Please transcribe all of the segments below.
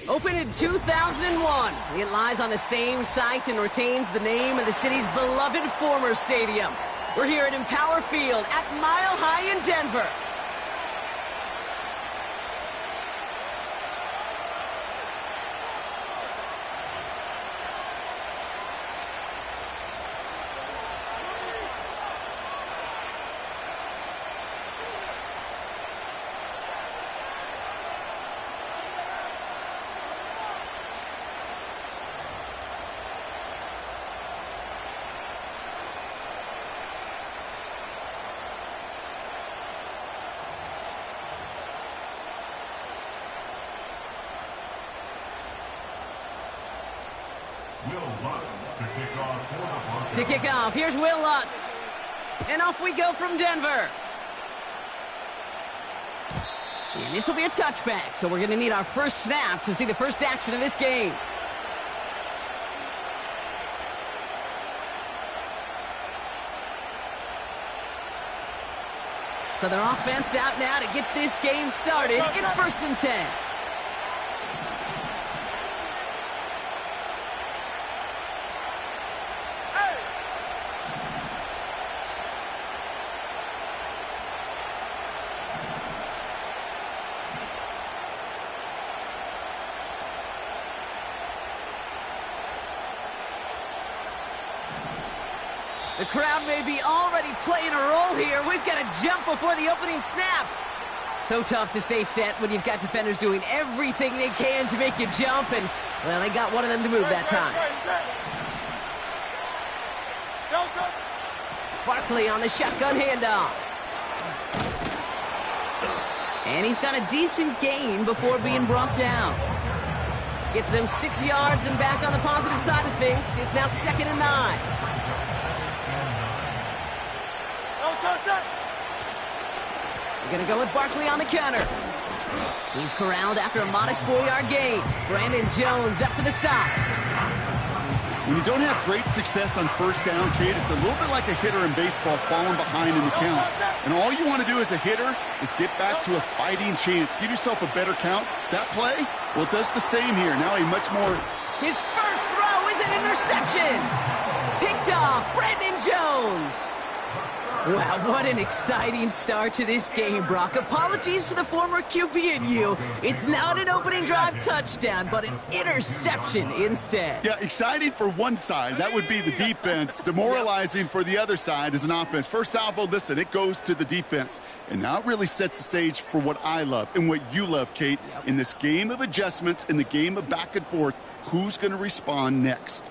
Opened in 2001, it lies on the same site and retains the name of the city's beloved former stadium. We're here at Empower Field at Mile High in Denver. To kick off, here's Will Lutz. And off we go from Denver. And this will be a touchback, so we're going to need our first snap to see the first action of this game. So their offense out now to get this game started. It's 1st and 10. The crowd may be already playing a role here. We've got to jump before the opening snap. So tough to stay set when you've got defenders doing everything they can to make you jump, and, well, they got one of them to move that time. Barkley on the shotgun handoff. And he's got a decent gain before being brought down. Gets them 6 yards and back on the positive side of things. It's now 2nd and 9. We're going to go with Barkley on the counter. He's corralled after a modest 4-yard gain. Brandon Jones up for the stop. When you don't have great success on first down, Kate, it's a little bit like a hitter in baseball falling behind in the count. And all you want to do as a hitter is get back to a fighting chance. Give yourself a better count. That play, well, it does the same here. Now a much more... His first throw is an interception. Picked off Brandon Jones. Wow, what an exciting start to this game, Brock. Apologies to the former QB in you. It's not an opening drive touchdown, but an interception instead. Yeah, exciting for one side. That would be the defense. Demoralizing for the other side as an offense. First salvo, listen, it goes to the defense. And now it really sets the stage for what I love and what you love, Kate. In this game of adjustments, in the game of back and forth, who's going to respond next?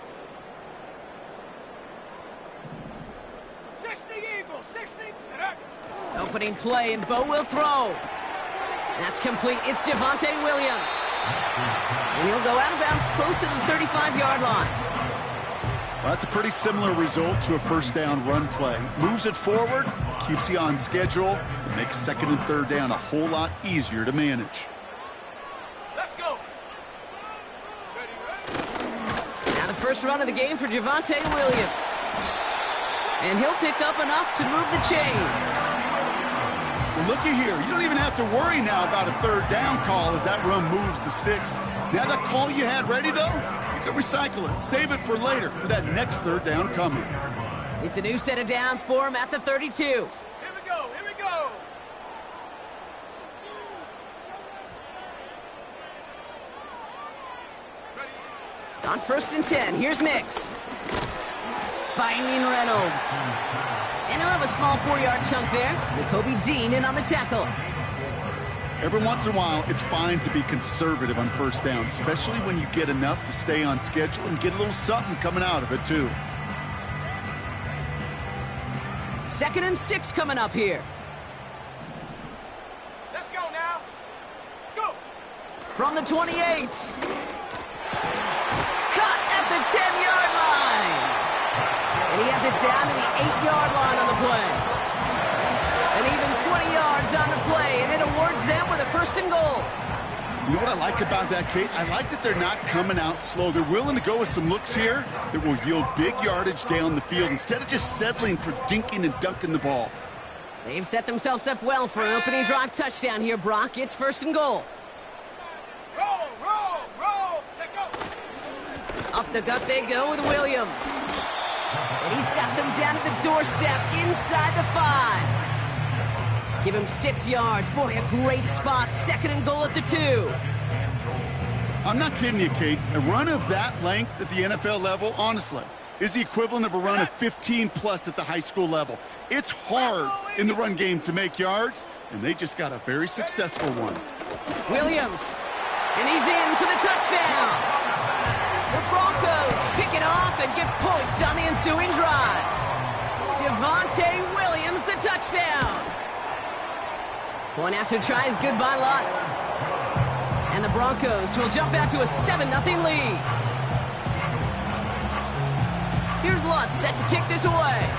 Opening play, and Bo will throw. That's complete. It's Javonte Williams. And he'll go out of bounds close to the 35-yard line. Well, that's a pretty similar result to a first down run play. Moves it forward, keeps you on schedule, and makes 2nd and 3rd down a whole lot easier to manage. Let's go. Now the first run of the game for Javonte Williams. And he'll pick up enough to move the chains. Well, looky here. You don't even have to worry now about a 3rd down call as that run moves the sticks. Now that call you had ready, though, you can recycle it. Save it for later for that next 3rd down coming. It's a new set of downs for him at the 32. Here we go. Here we go. On 1st and 10, here's Nix. Finding Reynolds. And he'll have a small 4-yard chunk there. Nakobe Dean in on the tackle. Every once in a while, it's fine to be conservative on first down, especially when you get enough to stay on schedule and get a little something coming out of it, too. 2nd and 6 coming up here. Let's go now. Go. From the 28. Cut at the 10-yard line. And he has it down to the 8-yard line on the play. And even 20 yards on the play, and it awards them with a 1st and goal. You know what I like about that, Kate? I like that they're not coming out slow. They're willing to go with some looks here that will yield big yardage down the field instead of just settling for dinking and dunking the ball. They've set themselves up well for an opening drive touchdown here, Brock. It's 1st and goal. Roll, roll, roll. Up the gut they go with Williams. And he's got them down at the doorstep inside the 5. Give him 6 yards. Boy, a great spot. 2nd and goal at the 2. I'm not kidding you, Kate. A run of that length at the NFL level, honestly, is the equivalent of a run of 15-plus at the high school level. It's hard in the run game to make yards, and they just got a very successful one. Williams, and he's in for the touchdown. The Broncos pick it off and get points on the ensuing drive. Javonte Williams, the touchdown. Point after try is good by Lutz. And the Broncos will jump out to a 7-0 lead. Here's Lutz set to kick this away.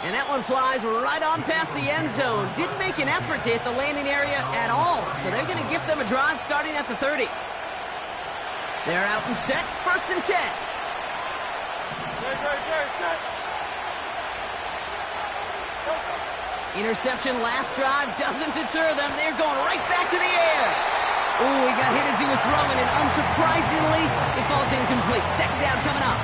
And that one flies right on past the end zone. Didn't make an effort to hit the landing area at all. So they're going to give them a drive starting at the 30. They're out and set. 1st and 10. Interception last drive doesn't deter them. They're going right back to the air. Ooh, he got hit as he was throwing, and unsurprisingly, it falls incomplete. 2nd down coming up.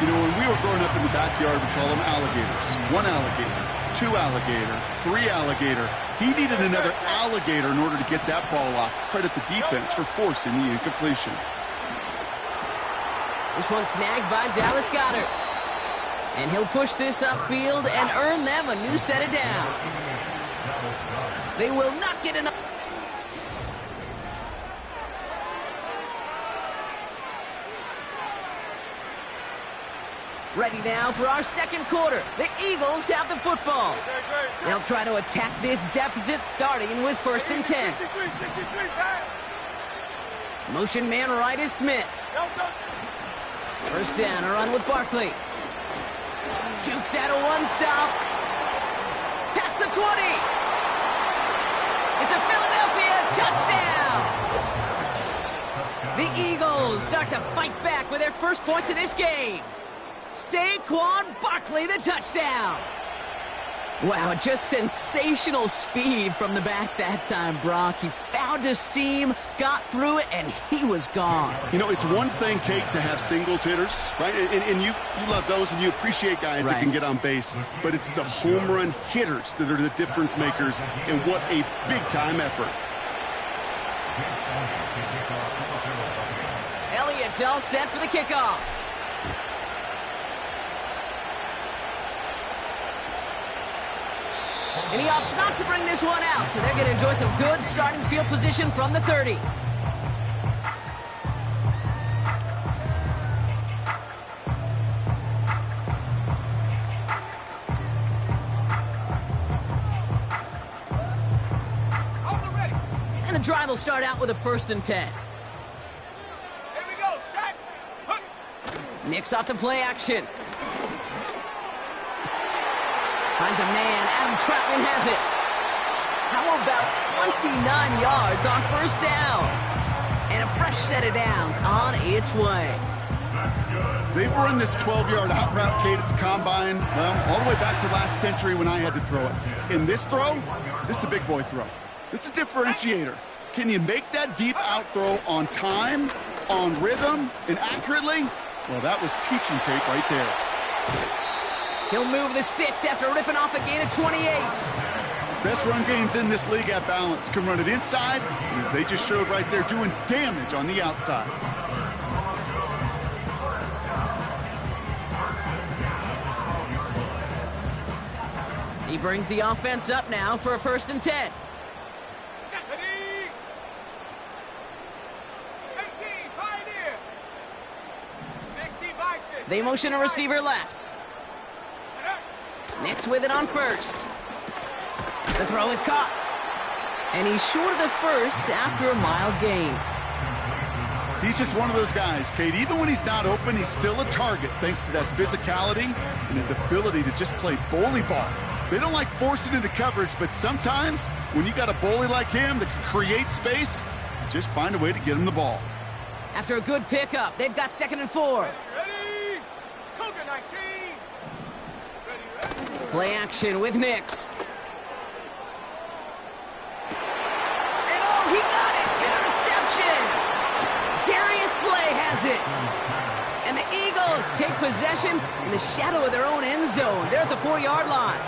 You know, when we were growing up in the backyard, we call them alligators. 1 alligator, 2 alligator, 3 alligator. He needed another alligator in order to get that ball off. Credit the defense for forcing the incompletion. This one snagged by Dallas Goedert. And he'll push this upfield and earn them a new set of downs. They will not get enough. Ready now for our 2nd quarter. The Eagles have the football. They'll try to attack this deficit starting with 1st and 10. Motion man right is Smith. 1st down, a run with Barkley. Jukes out a 1-stop. Past the 20. It's a Philadelphia touchdown. The Eagles start to fight back with their first points of this game. Saquon Barkley, the touchdown. Wow, just sensational speed from the back that time, Brock. He found a seam, got through it, and he was gone. You know, it's one thing, Kate, to have singles hitters, right? And you love those, and you appreciate guys that can get on base. But it's the home run hitters that are the difference makers, and what a big-time effort. Elliott's all set for the kickoff. And he opts not to bring this one out, so they're going to enjoy some good starting field position from the 30. And the drive will start out with a 1st and 10. Here we go, Shaq. Nix off the play action. Finds a man. Adam Troutman has it. How about 29 yards on 1st down? And a fresh set of downs on its way. They've run this 12-yard out route, Kate, at the combine, well, all the way back to last century when I had to throw it. In this throw, this is a big boy throw. This is a differentiator. Can you make that deep out throw on time, on rhythm, and accurately? Well, that was teaching tape right there. He'll move the sticks after ripping off a gain of 28. Best run games in this league at balance. Can run it inside, and as they just showed right there, doing damage on the outside. He brings the offense up now for a 1st and 10. 18, Pioneer. 60 by 6. They motion a receiver left. Nix with it on 1st. The throw is caught. And he's short of the 1st after a mild gain. He's just one of those guys, Kate. Even when he's not open, he's still a target thanks to that physicality and his ability to just play bully ball. They don't like forcing into coverage, but sometimes when you got a bully like him that can create space, just find a way to get him the ball. After a good pickup, they've got 2nd and 4. Ready? Cougar 19. Ready. Play action with Nix. And oh, he it. And the Eagles take possession in the shadow of their own end zone. They're at the 4-yard line.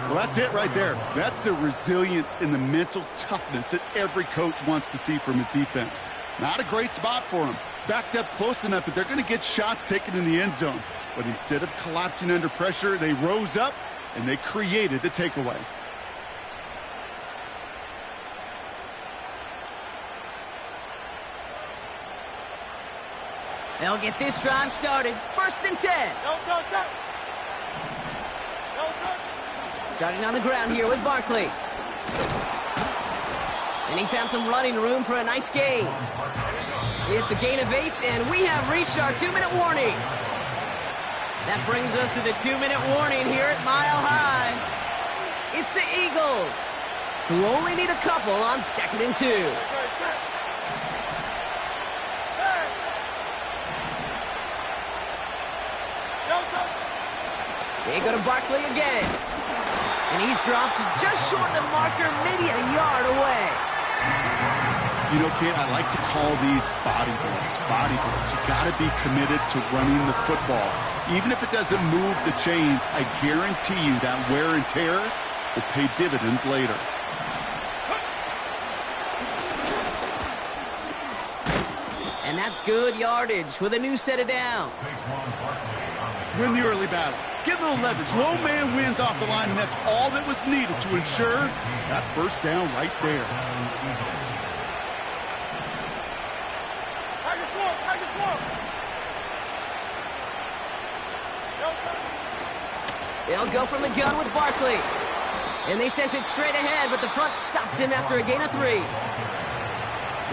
Well, that's it right there. That's the resilience and the mental toughness that every coach wants to see from his defense. Not a great spot for him. Backed up close enough that they're going to get shots taken in the end zone. But instead of collapsing under pressure, they rose up and they created the takeaway. They'll get this drive started. 1st and 10. Starting on the ground here with Barkley. And he found some running room for a nice gain. It's a gain of 8, and we have reached our 2-minute warning. That brings us to the 2-minute warning here at Mile High. It's the Eagles, who only need a couple on 2nd and 2. They go to Barkley again. And he's dropped just short of the marker, maybe a yard away. You know, Kate, I like to call these body blows. Body blows. You got to be committed to running the football. Even if it doesn't move the chains, I guarantee you that wear and tear will pay dividends later. And that's good yardage with a new set of downs. Win the early battle. Get a little leverage. Low man wins off the line, and that's all that was needed to ensure that 1st down right there. They'll go from the gun with Barkley. And they sent it straight ahead, but the front stops him after a gain of 3.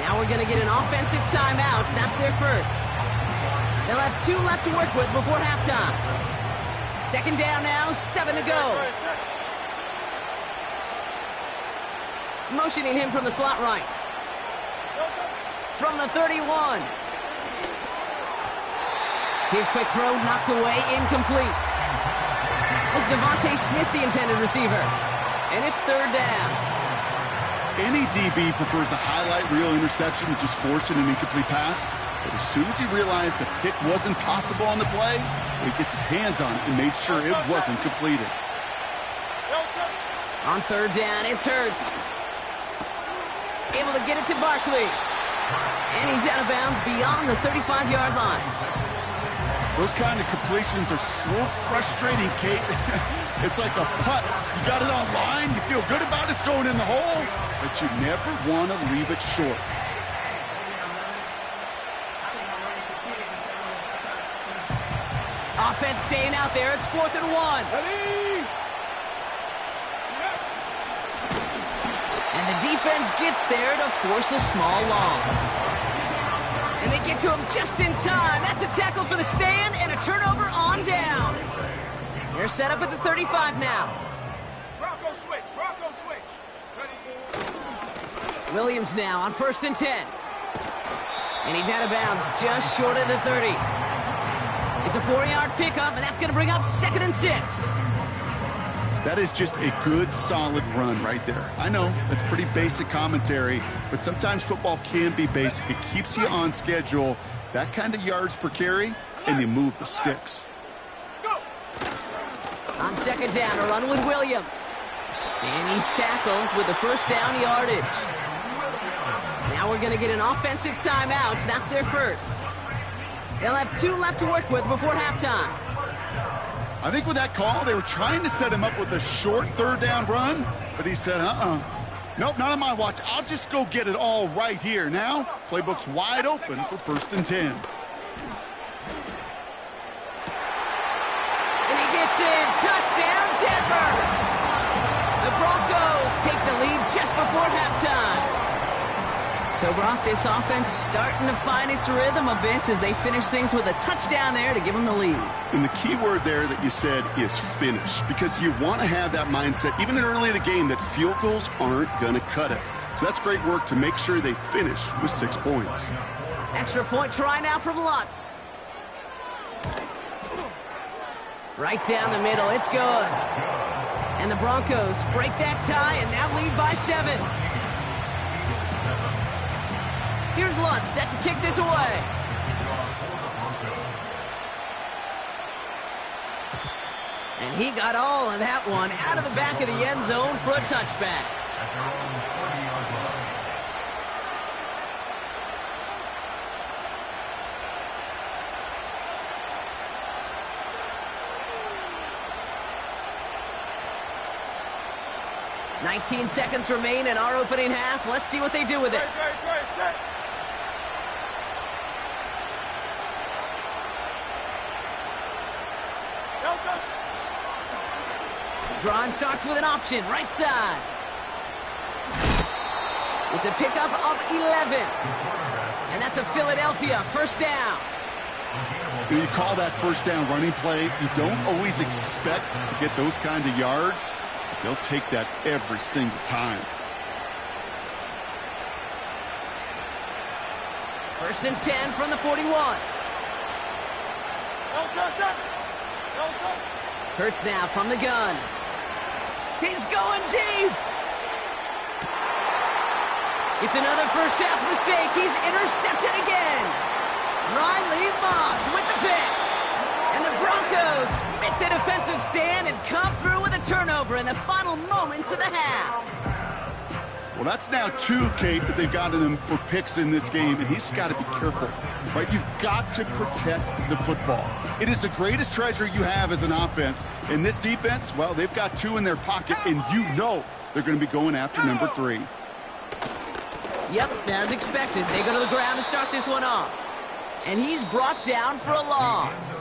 Now we're going to get an offensive timeout. That's their first. They'll have 2 left to work with before halftime. 2nd down now, 7 to go. Motioning him from the slot right. From the 31. His quick throw knocked away, incomplete. Was Devontae Smith the intended receiver? And it's 3rd down. Any DB prefers a highlight reel interception with just forcing an incomplete pass. But as soon as he realized a pick wasn't possible on the play, he gets his hands on it and made sure it wasn't completed. On 3rd down, it's Hurts. Able to get it to Barkley. And he's out of bounds beyond the 35-yard line. Those kind of completions are so frustrating, Kate. It's like a putt. You got it on line, you feel good about it, it's going in the hole, but you never want to leave it short. Offense staying out there. It's 4th and 1. And the defense gets there to force a small loss. And they get to him just in time. That's a tackle for the stand and a turnover on downs. They're set up at the 35 now. Bronco switch. Williams now on 1st and 10. And he's out of bounds just short of the 30. It's a 4-yard pickup, and that's going to bring up 2nd and 6. That is just a good, solid run right there. I know, that's pretty basic commentary, but sometimes football can be basic. It keeps you on schedule, that kind of yards per carry, and you move the sticks. On 2nd down, a run with Williams. And he's tackled with the 1st down yardage. Now we're going to get an offensive timeout. That's their first. They'll have 2 left to work with before halftime. I think with that call, they were trying to set him up with a short 3rd down run, but he said, nope, not on my watch. I'll just go get it all right here. Now, playbook's wide open for 1st and 10. And he gets in. Touchdown, Denver! The Broncos take the lead just before halftime. So, Brock, this offense starting to find its rhythm a bit as they finish things with a touchdown there to give them the lead. And the key word there that you said is finish, because you want to have that mindset, even early in the game, that field goals aren't going to cut it. So that's great work to make sure they finish with 6 points. Extra point try now from Lutz. Right down the middle, it's good. And the Broncos break that tie and now lead by 7. Here's Lutz set to kick this away. And he got all of that one out of the back of the end zone for a touchback. 19 seconds remain in our opening half. Let's see what they do with it. Drive starts with an option, right side. It's a pickup of 11. And that's a Philadelphia first down. When you call that first down running play, you don't always expect to get those kind of yards. They'll take that every single time. First and 10 from the 41. Hurts now from the gun. He's going deep. It's another first half mistake. He's intercepted again. Riley Moss with the pick. And the Broncos make the defensive stand and come through with a turnover in the final moments of the half. Well, that's now 2, Kate, that they've gotten him for picks in this game, and he's got to be careful, right? You've got to protect the football. It is the greatest treasure you have as an offense. In this defense, well, they've got 2 in their pocket, and you know they're going to be going after number 3. Yep, as expected, they go to the ground to start this one off. And he's brought down for a loss.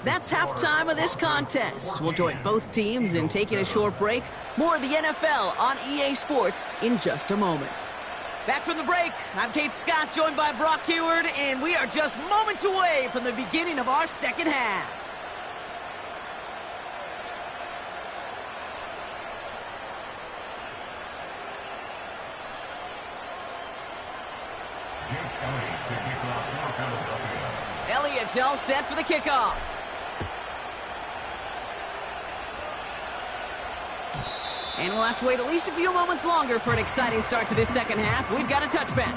That's halftime of this contest. We'll join both teams in taking a short break. More of the NFL on EA Sports in just a moment. Back from the break, I'm Kate Scott, joined by Brock Heward, and we are just moments away from the beginning of our second half. Elliott's all set for the kickoff. And we'll have to wait at least a few moments longer for an exciting start to this second half. We've got a touchback.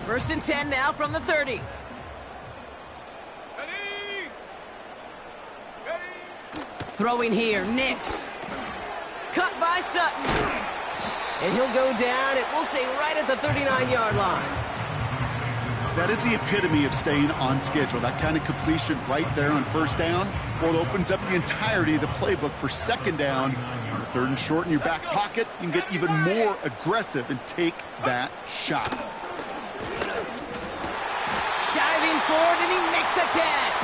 First and 10 now from the 30. Throwing here, Nix. Cut by Sutton. And he'll go down, and we'll say right at the 39-yard line. That is the epitome of staying on schedule. That kind of completion right there on first down. Well, it opens up the entirety of the playbook for second down. On 3rd and short in your back pocket, you can get even more aggressive and take that shot. Diving forward, and he makes the catch.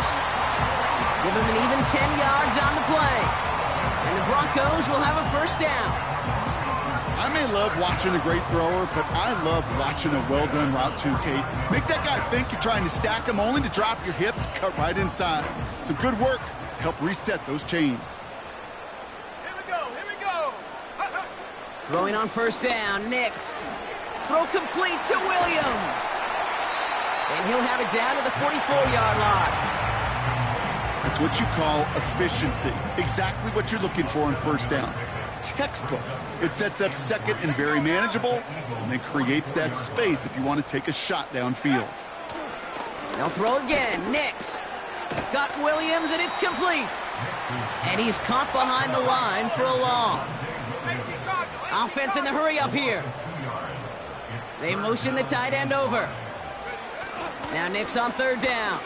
Give him an even 10 yards on the play. And the Broncos will have a first down. I may love watching a great thrower, but I love watching a well-done route too, Kate. Make that guy think you're trying to stack him only to drop your hips, cut right inside. Some good work to help reset those chains. Here we go. Throwing on first down, Nix. Throw complete to Williams. And he'll have it down to the 44-yard line. That's what you call efficiency. Exactly what you're looking for on first down. Textbook. It sets up second and very manageable, and then creates that space if you want to take a shot downfield. They'll throw again. Nix. Got Williams, and it's complete. And he's caught behind the line for a loss. Offense in the hurry up here. They motion the tight end over. Now Nix on 3rd down.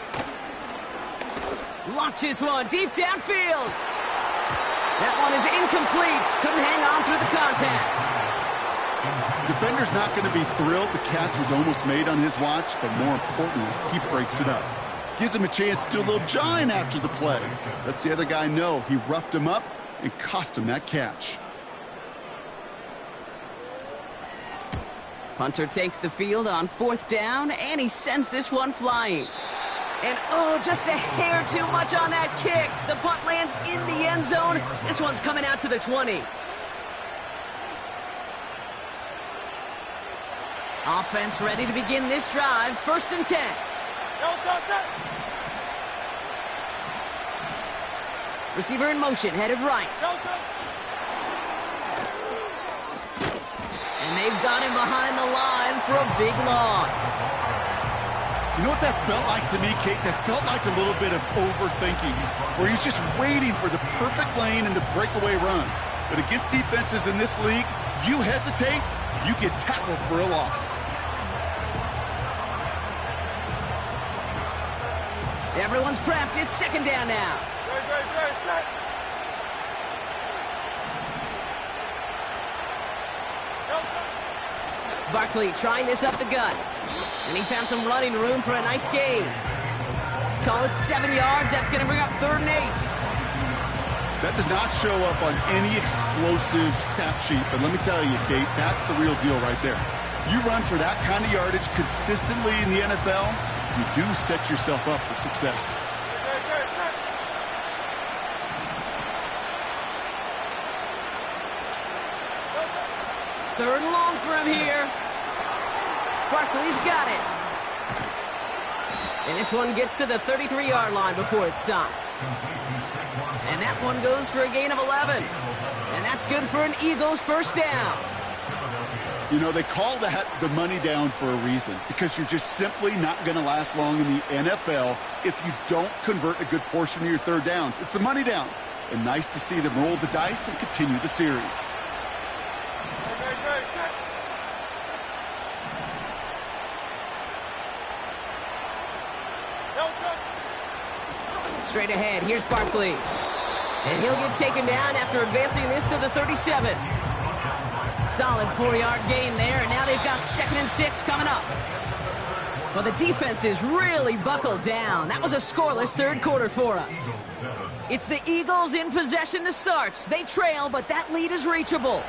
Launches one deep downfield. That one is incomplete. Couldn't hang on through the contact. Defender's not going to be thrilled the catch was almost made on his watch, but more importantly, he breaks it up. Gives him a chance to do a little jawing after the play. Lets the other guy know he roughed him up and cost him that catch. Punter takes the field on 4th down, and he sends this one flying. And, oh, just a hair too much on that kick. The punt lands in the end zone. This one's coming out to the 20. Offense ready to begin this drive. 1st and 10. Receiver in motion, headed right. And they've got him behind the line for a big loss. You know what that felt like to me, Kate? That felt like a little bit of overthinking, where he's just waiting for the perfect lane and the breakaway run. But against defenses in this league, you hesitate, you get tackled for a loss. Everyone's prepped. It's second down now. Barkley trying this up the gut. And he found some running room for a nice gain. Call it 7 yards. That's going to bring up 3rd and 8. That does not show up on any explosive stat sheet. But let me tell you, Kate, that's the real deal right there. You run for that kind of yardage consistently in the NFL, you do set yourself up for success. Third and long for him here. Barkley's got it. And this one gets to the 33-yard line before it's stopped. And that one goes for a gain of 11. And that's good for an Eagles first down. You know, they call that the money down for a reason, because you're just simply not going to last long in the NFL if you don't convert a good portion of your third downs. It's the money down. And nice to see them roll the dice and continue the series. Straight ahead, here's Barkley. And he'll get taken down after advancing this to the 37. Solid 4-yard gain there, and now they've got 2nd and 6 coming up. Well, the defense is really buckled down. That was a scoreless third quarter for us. It's the Eagles in possession to start. They trail, but that lead is reachable.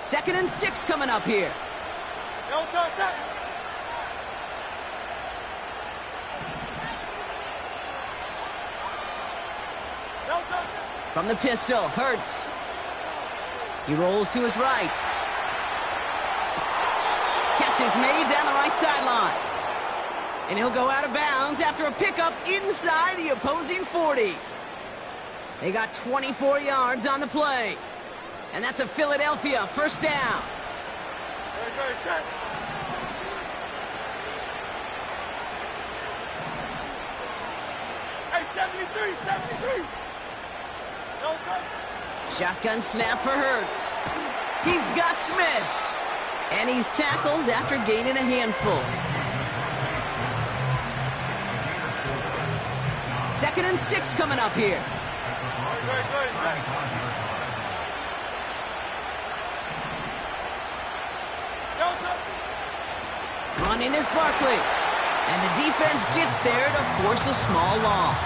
Second and 6 coming up here. From the pistol, Hurts. He rolls to his right. Catch is made down the right sideline. And he'll go out of bounds after a pickup inside the opposing 40. They got 24 yards on the play. And that's a Philadelphia first down. Hey, 73. Shotgun snap for Hurts. He's got Smith. And he's tackled after gaining a handful. 2nd and 6 coming up here. Running is Barkley. And the defense gets there to force a small loss.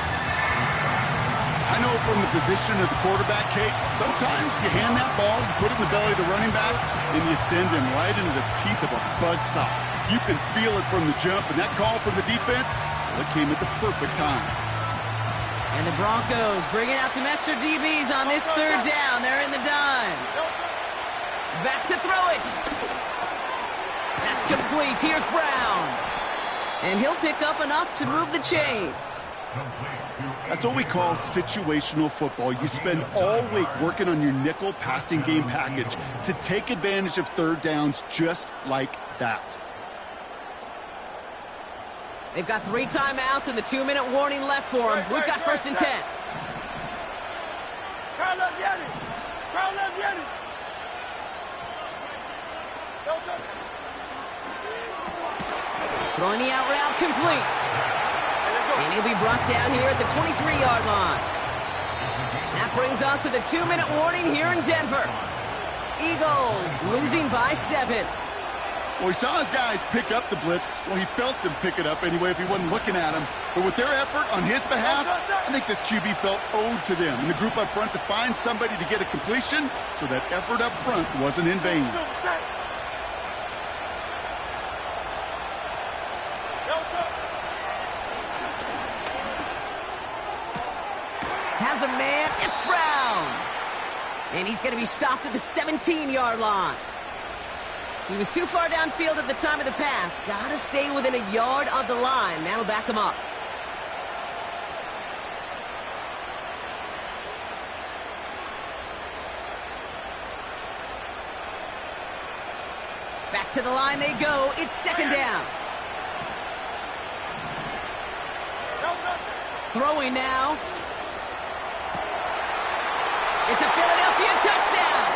I know from the position of the quarterback, Kate, sometimes you hand that ball, you put it in the belly of the running back, and you send him right into the teeth of a buzzsaw. You can feel it from the jump, and that call from the defense, that came at the perfect time. And the Broncos bringing out some extra DBs on this third down. They're in the dime. Back to throw it. That's complete. Here's Brown. And he'll pick up enough to move the chains. That's what we call situational football. You spend all week working on your nickel passing game package to take advantage of third downs just like that. They've got 3 timeouts and the 2-minute warning left for them. We've got 1st and 10. Throwing the out route complete. And he'll be brought down here at the 23-yard line. That brings us to the 2-minute warning here in Denver. Eagles losing by 7. Well, he saw his guys pick up the blitz. Well, he felt them pick it up anyway if he wasn't looking at him. But with their effort on his behalf, I think this QB felt owed to them and the group up front to find somebody to get a completion, so that effort up front wasn't in vain. Has a man, it's Brown. And he's going to be stopped at the 17-yard line. He was too far downfield at the time of the pass. Got to stay within a yard of the line. That'll back him up. Back to the line they go. It's second down. Throwing now. It's a Philadelphia touchdown.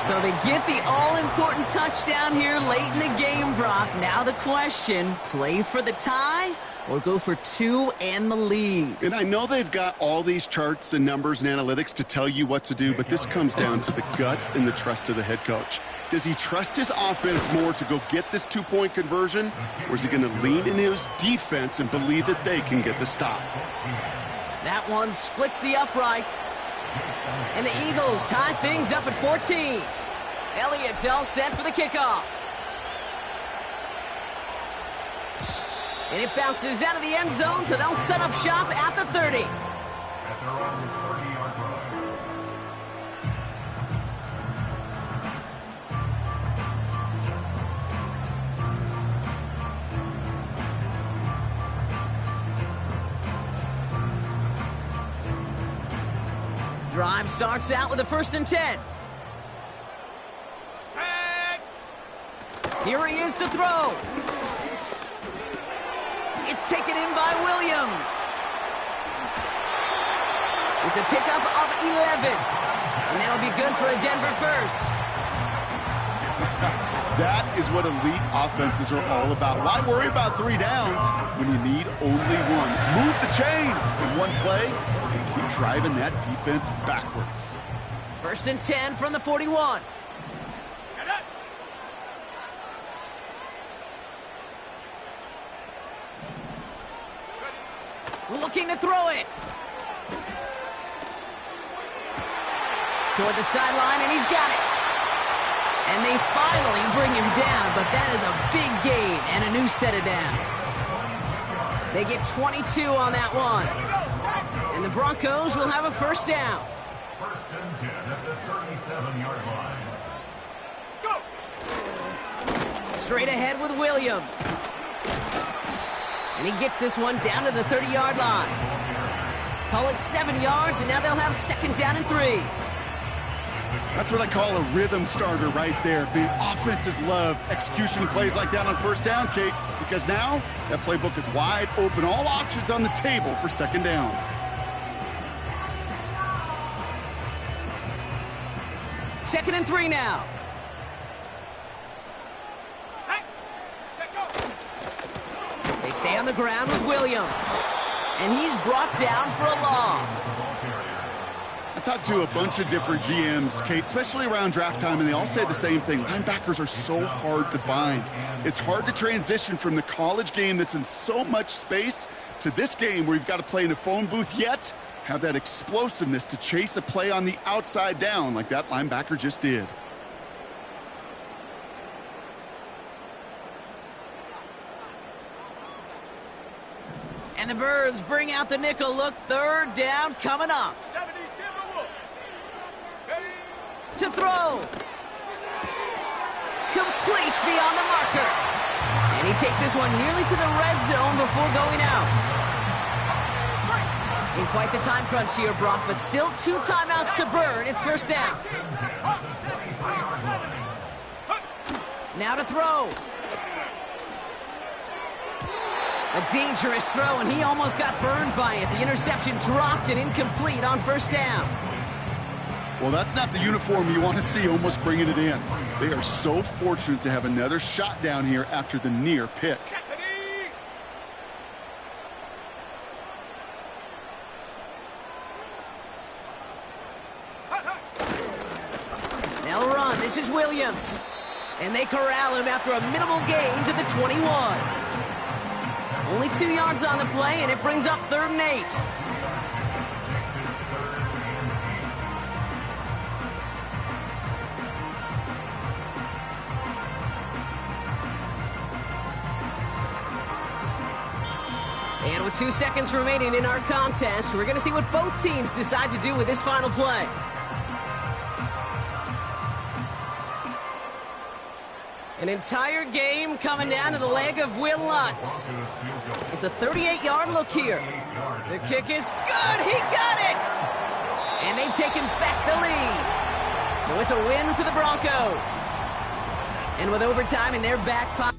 So they get the all-important touchdown here late in the game, Brock. Now the question, play for the tie or go for two and the lead? And I know they've got all these charts and numbers and analytics to tell you what to do, but this comes down to the gut and the trust of the head coach. Does he trust his offense more to go get this two-point conversion, or is he going to lean into his defense and believe that they can get the stop? That one splits the uprights. And the Eagles tie things up at 14. Elliott's all set for the kickoff. And it bounces out of the end zone, so they'll set up shop at the 30. Drive starts out with a 1st and 10. Here he is to throw. It's taken in by Williams. It's a pickup of 11. And that'll be good for a Denver first. That is what elite offenses are all about. Why worry about 3 downs when you need only one? Move the chains in one play and keep driving that defense backwards. 1st and 10 from the 41. Looking to throw it. Toward the sideline, and he's got it. And they finally bring him down, but that is a big gain and a new set of downs. They get 22 on that one. And the Broncos will have a 1st down. 1st and 10 at the 37-yard line. Go! Straight ahead with Williams. And he gets this one down to the 30-yard line. Call it 7 yards, and now they'll have 2nd down and 3. That's what I call a rhythm starter right there. The offenses love execution plays like that on 1st down, Kate, because now that playbook is wide open. All options on the table for 2nd down. Second and 3 now. They stay on the ground with Williams. And he's brought down for a loss. I talked to a bunch of different GMs, Kate, especially around draft time, and they all say the same thing. Linebackers are so hard to find. It's hard to transition from the college game that's in so much space to this game where you've got to play in a phone booth, yet have that explosiveness to chase a play on the outside down like that linebacker just did. And the Birds bring out the nickel look. 3rd down coming up. To throw. Complete beyond the marker. And he takes this one nearly to the red zone before going out. In quite the time crunch here, Brock, but still 2 timeouts to burn. It's 1st down. Now to throw. A dangerous throw, and he almost got burned by it. The interception dropped and incomplete on 1st down. Well, that's not the uniform you want to see almost bringing it in. They are so fortunate to have another shot down here after the near pick. They'll run. This is Williams. And they corral him after a minimal gain to the 21. Only 2 yards on the play, and it brings up 3rd and 8. And with 2 seconds remaining in our contest, we're going to see what both teams decide to do with this final play. An entire game coming down to the leg of Will Lutz. It's a 38-yard look here. The kick is good. He got it. And they've taken back the lead. So it's a win for the Broncos. And with overtime in their back pocket.